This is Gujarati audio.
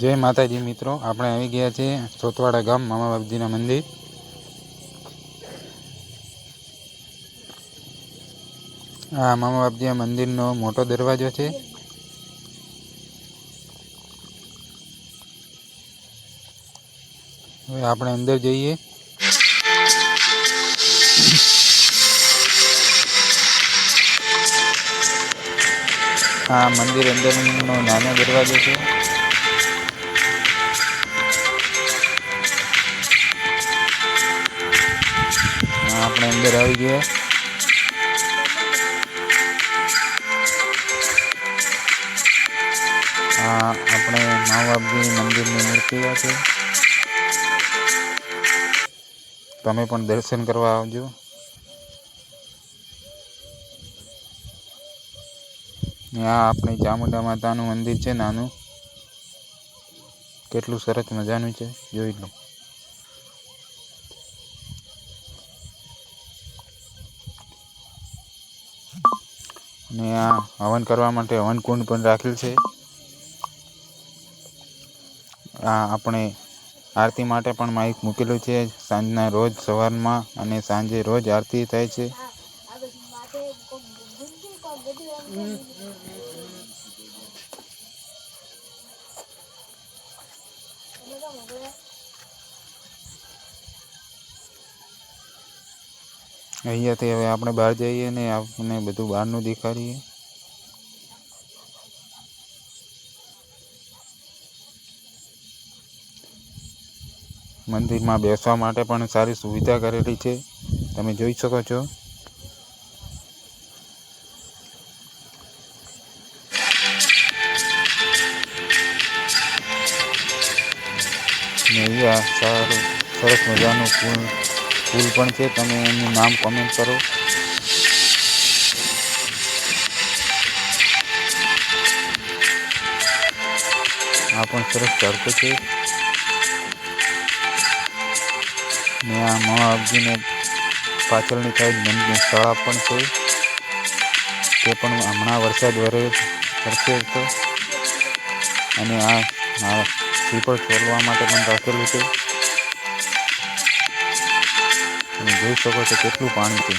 जय माताजी मित्रों, આપણે આવી ગયા છે સોતવાડા ગામ મામા બાપજીના મંદિર। આ મામા બાપજીના મંદિરનો મોટો દરવાજો છે। હવે આપણે અંદર જઈએ। આ મંદિર અંદરનો નાનો દરવાજો છે। આપણે અંદર આવી ગયા। આ આપણે મામા બાપજી મંદિરની મૂર્તિઓ છે। તમે પણ દર્શન કરવા આવજો। આ આપણી ચામુંડા માતાનું મંદિર છે નાનું, કેટલું સરસ મજાનું છે, જોઈ લો। અને આ હવન કરવા માટે હવન કુંડ પણ રાખેલ છે। આ આપણે આરતી માટે પણ માઇક મૂકેલું છે। સાંજના રોજ સવારમાં અને સાંજે રોજ આરતી થાય છે। અહીંયાથી હવે આપણે બહાર જઈએ ને આપણે બધું બહારનું દેખાડીએ। મંદિરમાં બેસવા માટે પણ સારી સુવિધા કરેલી છે, તમે જોઈ શકો છો। ને અહીંયા સારું સરસ મજાનું પુલ પણ છે, તમે એનું નામ કમેન્ટ કરો। આ પણ સરસ તડકો છે। ને આ મામા બાપજીને પાછળની સાઈડ મંદિર તળાવ પણ છે, તે પણ હમણાં વરસાદ વરસે તો। અને આ શ્રીફળ છોડવા માટે પણ રાખેલું છે, તમે જોઈ શકો છો કેટલું પાણી છે।